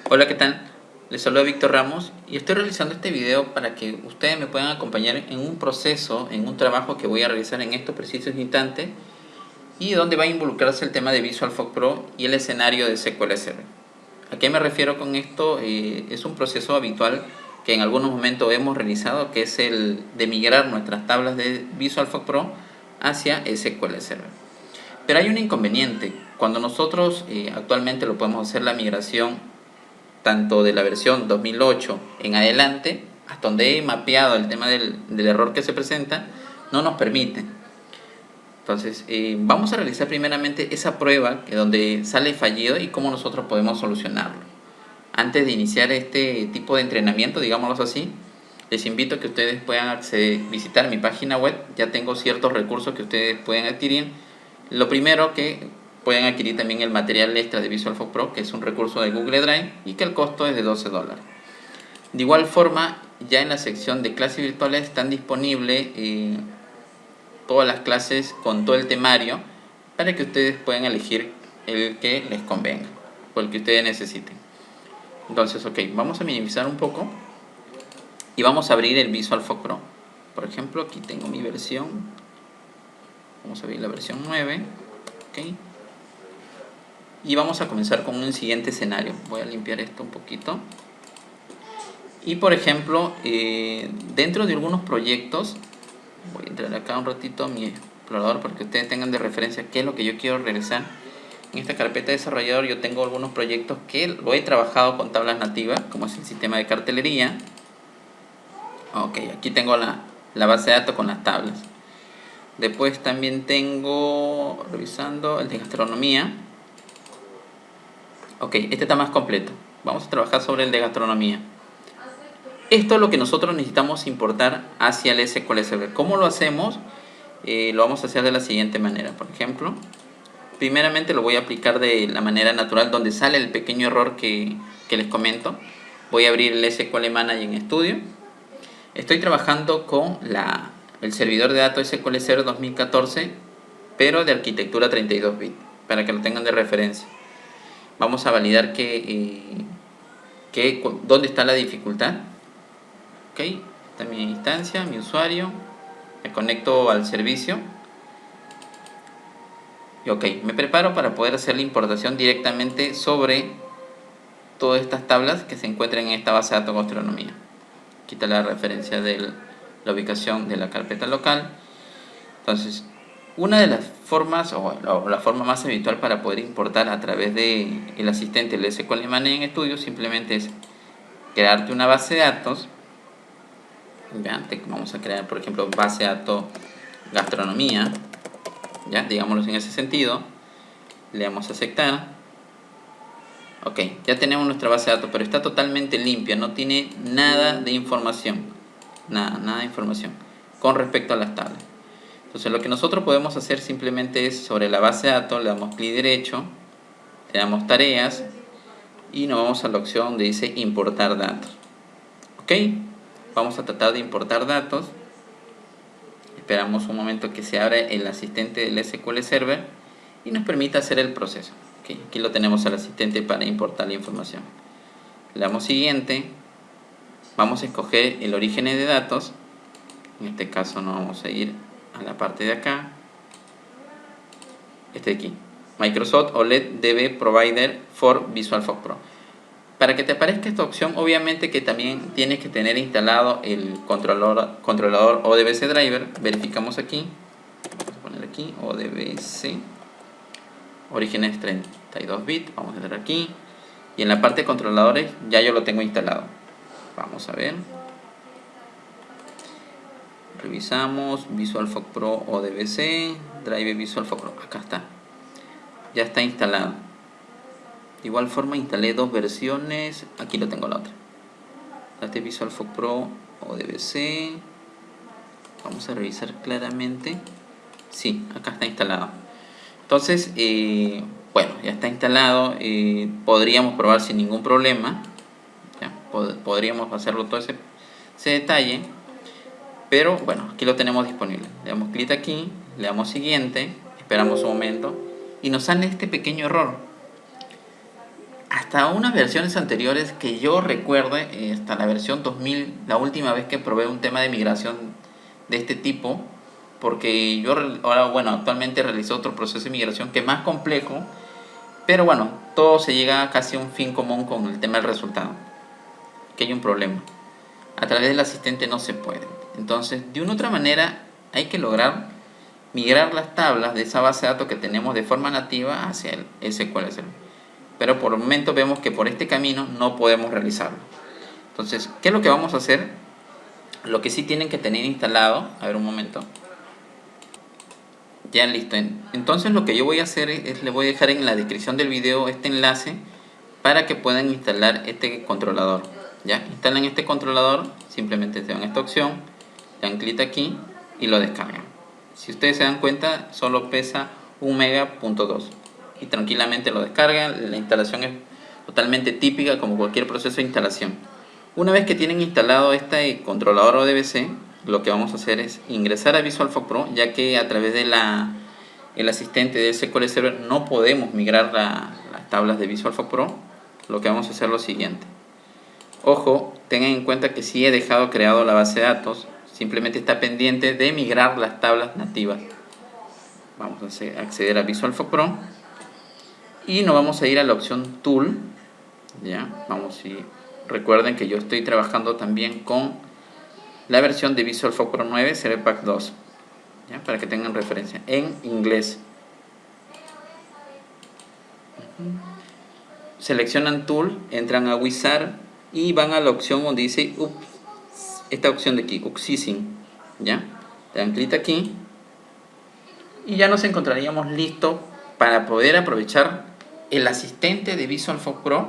Hola, ¿qué tal? Les saluda Víctor Ramos y estoy realizando este video para que ustedes me puedan acompañar en un proceso, en un trabajo que voy a realizar en estos precisos instantes y donde va a involucrarse el tema de VisualFOC Pro y el escenario de SQL Server. ¿A qué me refiero con esto? Es un proceso habitual que en algunos momentos hemos realizado, que es el de migrar nuestras tablas de VisualFOC Pro hacia SQL Server. Pero hay un inconveniente. Cuando nosotros actualmente lo podemos hacer la migración tanto de la versión 2008 en adelante, hasta donde he mapeado el tema del error que se presenta, no nos permite. Entonces, vamos a realizar primeramente esa prueba que donde sale fallido y cómo nosotros podemos solucionarlo. Antes de iniciar este tipo de entrenamiento, digámoslo así, les invito a que ustedes puedan acceder, visitar mi página web. Ya tengo ciertos recursos que ustedes pueden adquirir. Lo primero, que pueden adquirir también el material extra de VisualFOC Pro, que es un recurso de Google Drive y que el costo es de $12. De igual forma, ya en la sección de clases virtuales están disponibles todas las clases con todo el temario para que ustedes puedan elegir el que les convenga o el que ustedes necesiten. Entonces, ok, vamos a minimizar un poco y vamos a abrir el VisualFOC Pro. Por ejemplo, aquí tengo mi versión. Vamos a abrir la versión 9. Ok. Y vamos a comenzar con un siguiente escenario. Voy a limpiar esto un poquito. Y por ejemplo, dentro de algunos proyectos, voy a entrar acá un ratito a mi explorador para que ustedes tengan de referencia qué es lo que yo quiero realizar. En esta carpeta de desarrollador yo tengo algunos proyectos que lo he trabajado con tablas nativas, como es el sistema de cartelería. Ok, aquí tengo la base de datos con las tablas. Después también tengo, revisando, el de gastronomía. Ok, este está más completo. Vamos a trabajar sobre el de gastronomía. Esto es lo que nosotros necesitamos importar hacia el SQL Server. ¿Cómo lo hacemos? Lo vamos a hacer de la siguiente manera. Por ejemplo, primeramente lo voy a aplicar de la manera natural, donde sale el pequeño error que les comento. Voy a abrir el SQL Manager en Studio. Estoy trabajando con el servidor de datos SQL Server 2014, pero de arquitectura 32 bits, para que lo tengan de referencia. Vamos a validar dónde está la dificultad. Ok, esta es mi instancia, mi usuario. Me conecto al servicio. Y ok, me preparo para poder hacer la importación directamente sobre todas estas tablas que se encuentran en esta base de datos gastronomía. Aquí está la referencia de la ubicación de la carpeta local. Entonces, una de las formas, o la forma más habitual para poder importar a través del asistente del SQL Manager en Studio, simplemente es crearte una base de datos. Vamos a crear, por ejemplo, base de datos gastronomía, ya, digámoslo en ese sentido. Le damos a aceptar. Ok, ya tenemos nuestra base de datos, pero está totalmente limpia, no tiene nada de información, nada de información con respecto a las tablas. Entonces lo que nosotros podemos hacer simplemente es, sobre la base de datos, le damos clic derecho, le damos tareas y nos vamos a la opción donde dice importar datos. Ok, vamos a tratar de importar datos. Esperamos un momento que se abra el asistente del SQL Server y nos permita hacer el proceso. Okay, aquí lo tenemos al asistente para importar la información. Le damos siguiente. Vamos a escoger el origen de datos. En este caso nos vamos a ir a la parte de acá. Este de aquí. Microsoft OLED DB Provider for VisualFOC Pro. Para que te aparezca esta opción, obviamente que también tienes que tener instalado el controlador ODBC Driver. Verificamos aquí. Vamos a poner aquí ODBC. Orígenes 32 bits. Vamos a entrar aquí. Y en la parte de controladores ya yo lo tengo instalado. Vamos a ver. Revisamos VisualFOC Pro ODBC. Driver VisualFOC Pro. Acá está. Ya está instalado. De igual forma instalé dos versiones. Aquí lo tengo la otra. Este VisualFOC Pro ODBC. Vamos a revisar claramente. Sí, acá está instalado. Entonces, bueno, ya está instalado. Podríamos probar sin ningún problema. Ya, podríamos hacerlo todo ese detalle. pero bueno, aquí lo tenemos disponible. Le damos clic aquí, le damos siguiente, esperamos un momento y nos sale este pequeño error. Hasta unas versiones anteriores que yo recuerde, hasta la versión 2000, la última vez que probé un tema de migración de este tipo, porque yo ahora, bueno, actualmente realizo otro proceso de migración que es más complejo, pero bueno, todo se llega casi a un fin común con el tema del resultado. Que hay un problema. A través del asistente no se puede. Entonces, de una u otra manera, hay que lograr migrar las tablas de esa base de datos que tenemos de forma nativa hacia el SQL Server. Pero por el momento vemos que por este camino no podemos realizarlo. Entonces, ¿qué es lo que vamos a hacer? Lo que sí tienen que tener instalado, a ver un momento. Ya listo. Entonces lo que yo voy a hacer es le voy a dejar en la descripción del video este enlace para que puedan instalar este controlador. Ya, instalan este controlador, simplemente se van a esta opción, le dan clic aquí y lo descargan. Si ustedes se dan cuenta, solo pesa 1 MB.2 y tranquilamente lo descargan. La instalación es totalmente típica como cualquier proceso de instalación. Una vez que tienen instalado este controlador ODBC, lo que vamos a hacer es ingresar a VisualFox Pro, ya que a través de el asistente de SQL Server no podemos migrar las tablas de VisualFox Pro. Lo que vamos a hacer es lo siguiente. Ojo, tengan en cuenta que si he dejado creado la base de datos, simplemente está pendiente de migrar las tablas nativas. Vamos a acceder a VisualFox Pro y nos vamos a ir a la opción Tool. Ya, recuerden que yo estoy trabajando también con la versión de VisualFox Pro 9 Server Pack 2, ¿ya? Para que tengan referencia en inglés. Seleccionan Tool, entran a Wizard y van a la opción donde dice esta opción de aquí, Uxising, ¿ya? Le dan clic aquí y ya nos encontraríamos listos para poder aprovechar el asistente de VisualFox Pro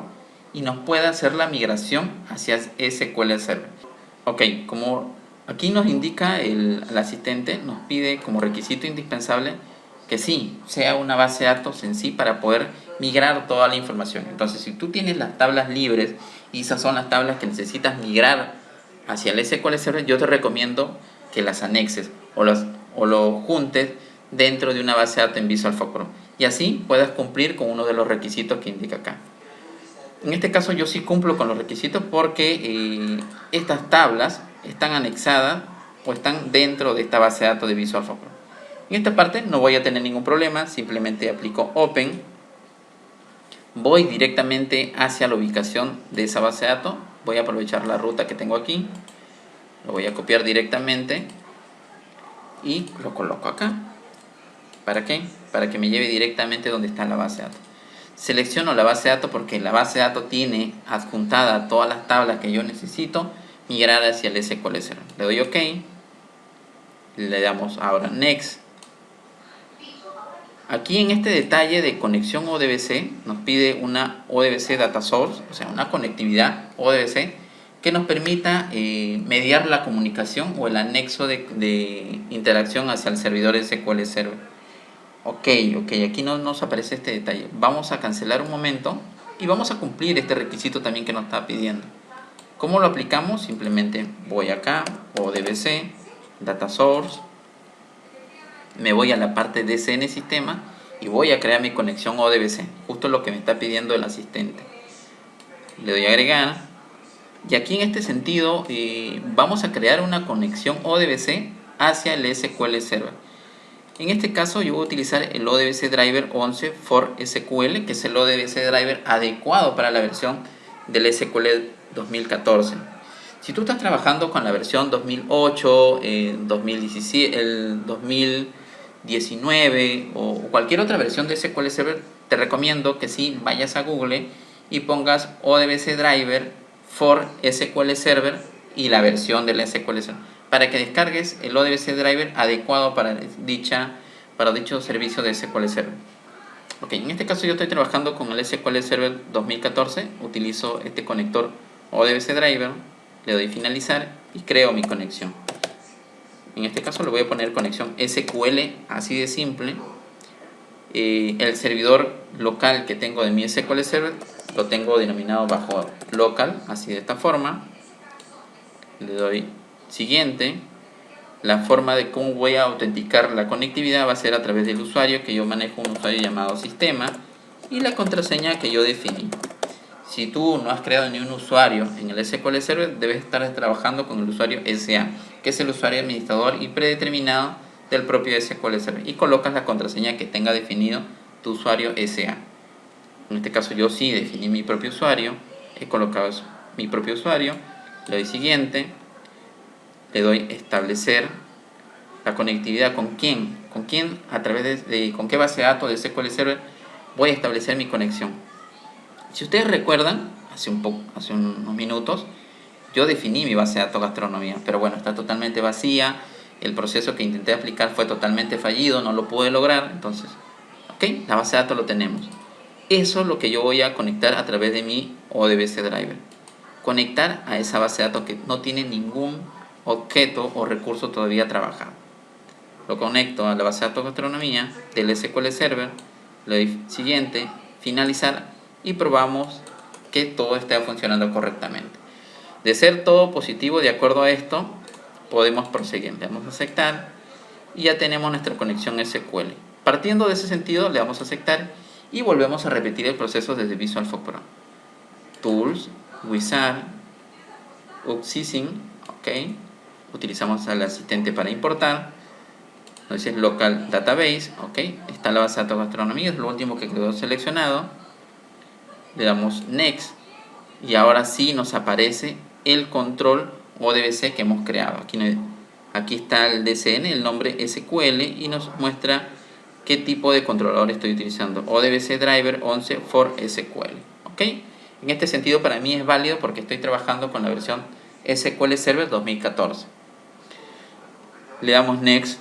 y nos pueda hacer la migración hacia SQL Server. Ok, como aquí nos indica el asistente, nos pide como requisito indispensable que sí, sea una base de datos en sí para poder migrar toda la información. Entonces, si tú tienes las tablas libres y esas son las tablas que necesitas migrar hacia el SQL Server, yo te recomiendo que las anexes o lo juntes dentro de una base de datos en VisualFox Pro y así puedas cumplir con uno de los requisitos que indica acá. En este caso yo sí cumplo con los requisitos porque estas tablas están anexadas o están dentro de esta base de datos de VisualFox Pro. En esta parte no voy a tener ningún problema, simplemente aplico Open, voy directamente hacia la ubicación de esa base de datos, voy a aprovechar la ruta que tengo aquí, lo voy a copiar directamente y lo coloco acá. ¿Para qué? Para que me lleve directamente donde está la base de datos. Selecciono la base de datos porque la base de datos tiene adjuntada todas las tablas que yo necesito migrar hacia el SQL Server. Le doy OK, le damos ahora Next. Aquí en este detalle de conexión ODBC nos pide una ODBC Data Source, o sea, una conectividad ODBC que nos permita mediar la comunicación o el anexo de interacción hacia el servidor SQL Server. Ok, aquí no nos aparece este detalle. Vamos a cancelar un momento y vamos a cumplir este requisito también que nos está pidiendo. ¿Cómo lo aplicamos? Simplemente voy acá, ODBC, Data Source, me voy a la parte de DCN Sistema y voy a crear mi conexión ODBC, justo lo que me está pidiendo el asistente. Le doy a agregar y aquí en este sentido vamos a crear una conexión ODBC hacia el SQL Server. En este caso yo voy a utilizar el ODBC Driver 11 for SQL, que es el ODBC Driver adecuado para la versión del SQL 2014. Si tú estás trabajando con la versión 2008, 2017, el 2019 o cualquier otra versión de SQL Server, te recomiendo que sí vayas a Google y pongas ODBC Driver for SQL Server y la versión del SQL Server, para que descargues el ODBC Driver adecuado para dicho servicio de SQL Server. Ok, en este caso yo estoy trabajando con el SQL Server 2014, utilizo este conector ODBC Driver, le doy finalizar y creo mi conexión. En este caso le voy a poner conexión SQL, así de simple. El servidor local que tengo de mi SQL Server lo tengo denominado bajo local, así de esta forma. Le doy siguiente la forma de cómo voy a autenticar la conectividad va a ser a través del usuario, que yo manejo un usuario llamado sistema, y la contraseña que yo definí. Si tú no has creado ni un usuario en el SQL Server, debes estar trabajando con el usuario SA, que es el usuario administrador y predeterminado del propio SQL Server, y colocas la contraseña que tenga definido tu usuario SA. En este caso yo sí definí mi propio usuario, he colocado mi propio usuario, le doy siguiente, le doy establecer la conectividad con quién, a través con qué base de datos de SQL Server voy a establecer mi conexión. Si ustedes recuerdan, hace unos minutos, yo definí mi base de datos gastronomía, pero bueno, está totalmente vacía. El proceso que intenté aplicar fue totalmente fallido, no lo pude lograr. Entonces, ok, la base de datos lo tenemos. Eso es lo que yo voy a conectar a través de mi ODBC Driver. Conectar a esa base de datos que no tiene ningún objeto o recurso todavía trabajado. Lo conecto a la base de datos gastronomía del SQL Server, le doy siguiente, finalizar, y probamos que todo esté funcionando correctamente. De ser todo positivo de acuerdo a esto, podemos proseguir. Le damos a aceptar y ya tenemos nuestra conexión SQL. Partiendo de ese sentido, le damos a aceptar y volvemos a repetir el proceso desde Visual Force Pro. Tools, Wizard, Uxising, ok. Utilizamos al asistente para importar. Entonces Local Database, ok. Está la base de datos gastronomía, es lo último que quedó seleccionado. Le damos Next y ahora sí nos aparece el control ODBC que hemos creado. Aquí está el DCN, el nombre SQL, y nos muestra qué tipo de controlador estoy utilizando. ODBC Driver 11 for SQL. ¿Ok? En este sentido para mí es válido porque estoy trabajando con la versión SQL Server 2014. Le damos Next.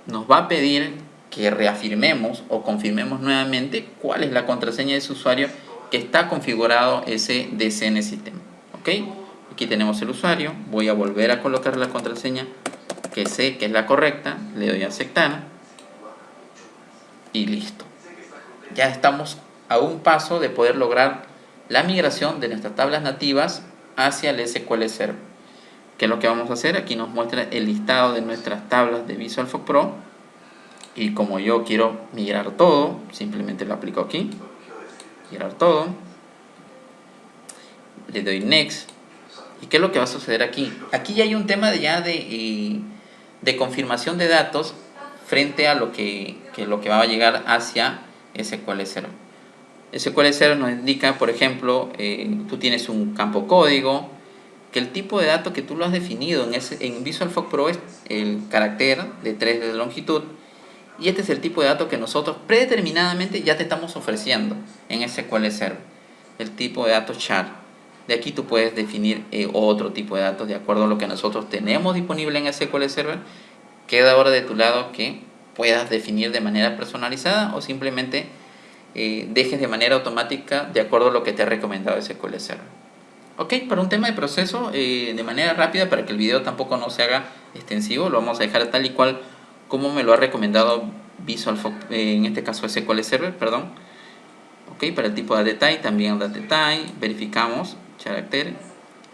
Nos va a pedir que reafirmemos o confirmemos nuevamente cuál es la contraseña de ese usuario que está configurado ese DCN sistema. ¿Ok? Aquí tenemos el usuario. Voy a volver a colocar la contraseña que sé que es la correcta. Le doy a aceptar. Y listo. Ya estamos a un paso de poder lograr la migración de nuestras tablas nativas hacia el SQL Server. ¿Qué es lo que vamos a hacer? Aquí nos muestra el listado de nuestras tablas de Visual Force Pro. Y como yo quiero migrar todo, simplemente lo aplico aquí. Migrar todo. Le doy Next. ¿Y qué es lo que va a suceder aquí? Aquí ya hay un tema de confirmación de datos frente a lo que va a llegar hacia SQL Server. SQL Server nos indica, por ejemplo, tú tienes un campo código, que el tipo de datos que tú lo has definido en Visual Force Pro es el carácter de 3 de longitud, y este es el tipo de datos que nosotros predeterminadamente ya te estamos ofreciendo en SQL Server, el tipo de datos char. De aquí tú puedes definir otro tipo de datos de acuerdo a lo que nosotros tenemos disponible en SQL Server. Queda ahora de tu lado que puedas definir de manera personalizada o simplemente dejes de manera automática de acuerdo a lo que te ha recomendado SQL Server. Ok, para un tema de proceso, de manera rápida, para que el video tampoco no se haga extensivo, lo vamos a dejar tal y cual como me lo ha recomendado Visual Force, en este caso SQL Server, perdón. Ok, para el tipo de detalle también da detalle, verificamos carácter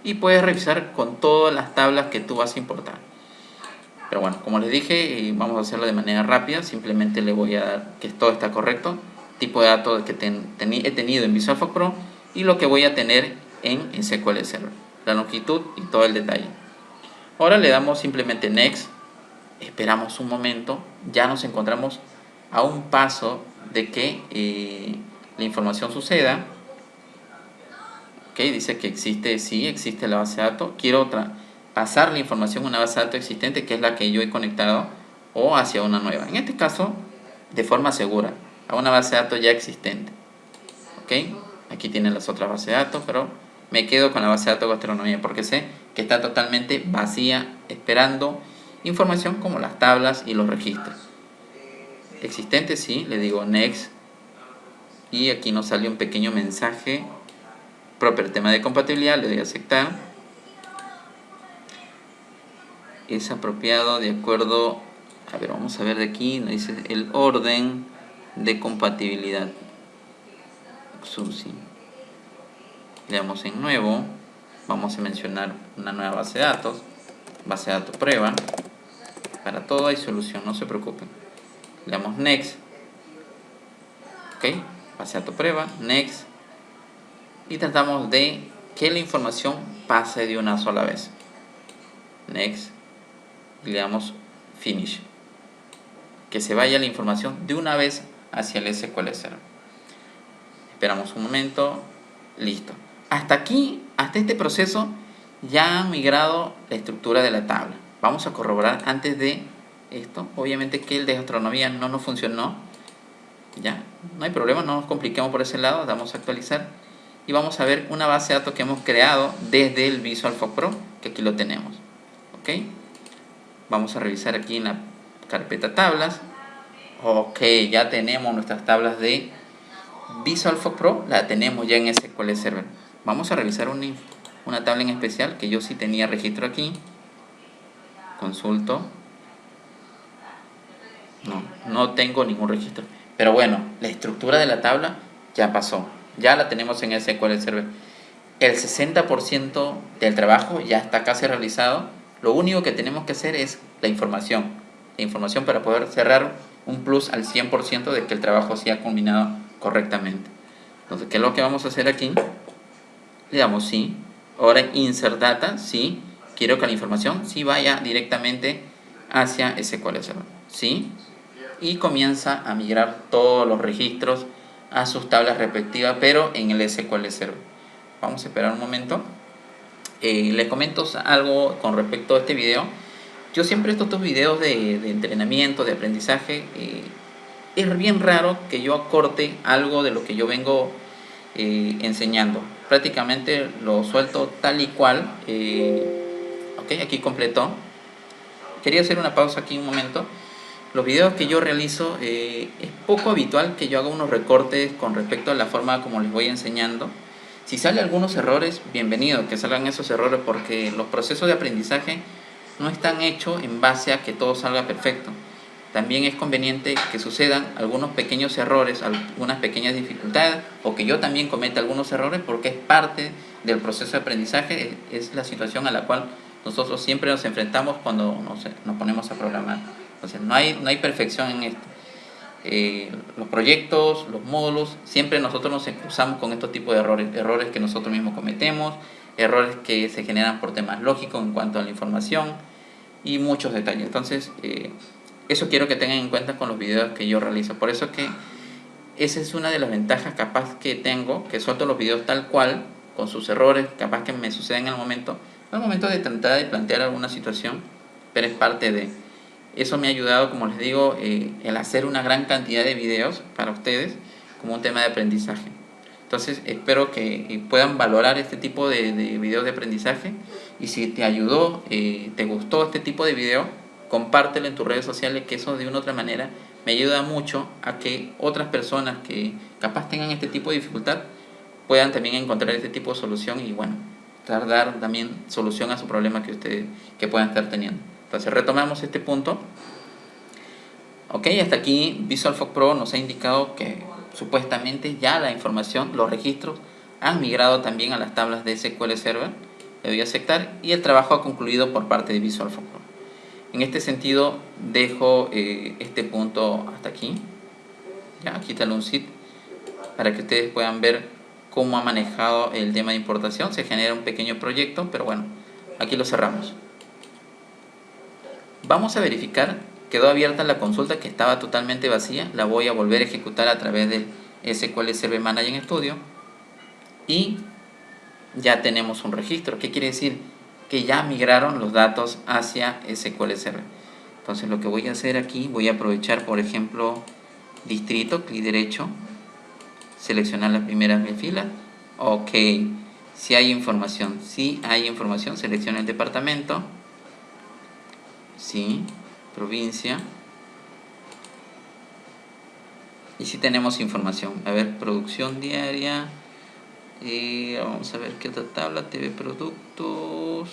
y puedes revisar con todas las tablas que tú vas a importar. Pero bueno, como les dije, vamos a hacerlo de manera rápida. Simplemente le voy a dar que todo está correcto, tipo de datos que he tenido en Visual Force Pro y lo que voy a tener en SQL Server, la longitud y todo el detalle. Ahora le damos simplemente Next, esperamos un momento, ya nos encontramos a un paso de que la información suceda. Ok, dice que existe, sí, existe la base de datos. Quiero pasar la información a una base de datos existente, que es la que yo he conectado, o hacia una nueva. En este caso, de forma segura, a una base de datos ya existente. Ok, aquí tienen las otras bases de datos, pero me quedo con la base de datos gastronomía porque sé que está totalmente vacía, esperando información como las tablas y los registros. Existente, sí, le digo Next. Y aquí nos sale un pequeño mensaje. Proper tema de compatibilidad, le doy a aceptar. Es apropiado de acuerdo, a ver, vamos a ver de aquí, nos dice el orden de compatibilidad. Le damos en nuevo, vamos a mencionar una nueva base de datos. base de datos prueba. Para todo hay solución, no se preocupen. Le damos next. Ok, base de datos prueba, next. Y tratamos de que la información pase de una sola vez. Next. Y le damos finish. Que se vaya la información de una vez hacia el SQL Server. Esperamos un momento. Listo. Hasta aquí, hasta este proceso, ya han migrado la estructura de la tabla. Vamos a corroborar antes de esto. Obviamente que el de astronomía no nos funcionó. Ya, no hay problema, no nos compliquemos por ese lado. Damos a actualizar. Y vamos a ver una base de datos que hemos creado desde el Visual Force Pro, que aquí lo tenemos. Ok. Vamos a revisar aquí en la carpeta tablas. Ok, ya tenemos nuestras tablas de Visual Force Pro, la tenemos ya en SQL Server. Vamos a revisar una tabla en especial que yo sí tenía registro aquí. Consulto. No tengo ningún registro. Pero bueno, la estructura de la tabla ya pasó. Ya la tenemos en SQL Server. El 60% del trabajo ya está casi realizado. Lo único que tenemos que hacer es la información. La información para poder cerrar un plus al 100% de que el trabajo sea culminado correctamente. Entonces, ¿qué es lo que vamos a hacer aquí? Le damos sí. Ahora insert data, sí. Quiero que la información sí vaya directamente hacia SQL Server. Sí. Y comienza a migrar todos los registros a sus tablas respectivas, pero en el SQL Server. Vamos a esperar un momento. Les comento algo con respecto a este video. Yo siempre estos videos de entrenamiento, de aprendizaje, es bien raro que yo acorte algo de lo que yo vengo enseñando. Prácticamente lo suelto tal y cual. Ok, aquí completó. Quería hacer una pausa aquí un momento. Los videos que yo realizo es poco habitual que yo haga unos recortes con respecto a la forma como les voy enseñando. Si salen algunos errores, bienvenido que salgan esos errores, porque los procesos de aprendizaje no están hechos en base a que todo salga perfecto. También es conveniente que sucedan algunos pequeños errores, algunas pequeñas dificultades, o que yo también cometa algunos errores, porque es parte del proceso de aprendizaje, es la situación a la cual nosotros siempre nos enfrentamos cuando nos ponemos a programar. Entonces no hay perfección en esto. Los proyectos, los módulos, siempre nosotros nos cruzamos con estos tipos de errores que nosotros mismos cometemos, errores que se generan por temas lógicos en cuanto a la información y muchos detalles. Entonces, eso quiero que tengan en cuenta con los videos que yo realizo. Por eso que esa es una de las ventajas capaz que tengo, que suelto los videos tal cual, con sus errores, capaz que me suceden al momento de tratar de plantear alguna situación, pero es parte de... Eso me ha ayudado, como les digo, el hacer una gran cantidad de videos para ustedes como un tema de aprendizaje. Entonces espero que puedan valorar este tipo de videos de aprendizaje, y si te ayudó, te gustó este tipo de video, compártelo en tus redes sociales, que eso de una u otra manera me ayuda mucho a que otras personas que capaz tengan este tipo de dificultad puedan también encontrar este tipo de solución y bueno, dar también solución a su problema que ustedes puedan estar teniendo. Entonces retomamos este punto. Ok, hasta aquí Visual Force Pro nos ha indicado que supuestamente ya la información, los registros han migrado también a las tablas de SQL Server. Le doy a aceptar y el trabajo ha concluido por parte de Visual Force Pro. En este sentido dejo este punto hasta aquí. Ya, quítale un zip para que ustedes puedan ver cómo ha manejado el tema de importación. Se genera un pequeño proyecto, pero bueno, aquí lo cerramos. Vamos a verificar, quedó abierta la consulta que estaba totalmente vacía. La voy a volver a ejecutar a través del SQL Server Manager Studio y ya tenemos un registro. ¿Qué quiere decir? Que ya migraron los datos hacia SQL Server. Entonces lo que voy a hacer aquí, voy a aprovechar por ejemplo distrito, clic derecho, seleccionar las primeras mil filas. Ok, si hay información, selecciona el departamento, sí, provincia, y si tenemos información. A ver, producción diaria, vamos a ver qué otra tabla, TV productos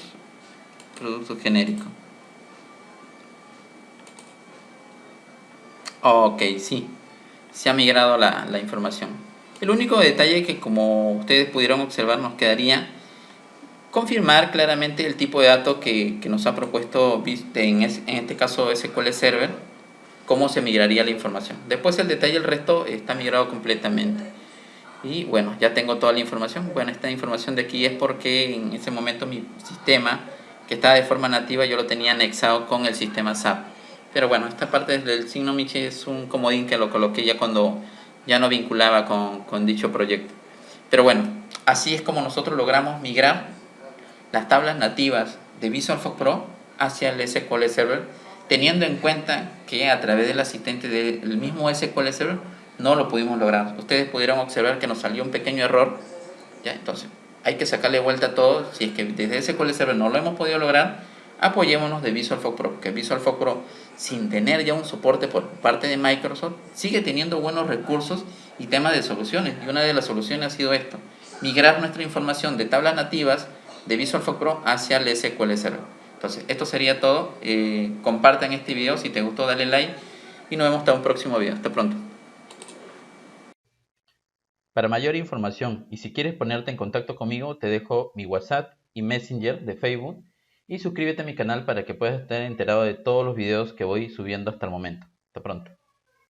genéricos. Ok, sí, se ha migrado la información. El único detalle que, como ustedes pudieron observar, nos quedaría confirmar claramente el tipo de datos que nos ha propuesto en este caso SQL Server, cómo se migraría la información. Después el detalle, el resto está migrado completamente. Y bueno, ya tengo toda la información. Bueno, esta información de aquí es porque en ese momento mi sistema, que estaba de forma nativa, yo lo tenía anexado con el sistema SAP. Pero bueno, esta parte del signo Michi es un comodín que lo coloqué ya cuando ya no vinculaba con dicho proyecto. Pero bueno, así es como nosotros logramos migrar las tablas nativas de VisualFox Pro hacia el SQL Server, teniendo en cuenta que a través del asistente del mismo SQL Server no lo pudimos lograr. Ustedes pudieron observar que nos salió un pequeño error, ¿ya? Entonces hay que sacarle vuelta a todo. Si es que desde SQL Server no lo hemos podido lograr, apoyémonos de VisualFox Pro, que VisualFox Pro, sin tener ya un soporte por parte de Microsoft, sigue teniendo buenos recursos y temas de soluciones. Y una de las soluciones ha sido esto: migrar nuestra información de tablas nativas de VisualFox Pro hacia el SQL Server. Entonces, esto sería todo. Compartan este video. Si te gustó, dale like y nos vemos hasta un próximo video. Hasta pronto. Para mayor información y si quieres ponerte en contacto conmigo, te dejo mi WhatsApp y Messenger de Facebook, y suscríbete a mi canal para que puedas estar enterado de todos los videos que voy subiendo hasta el momento. Hasta pronto.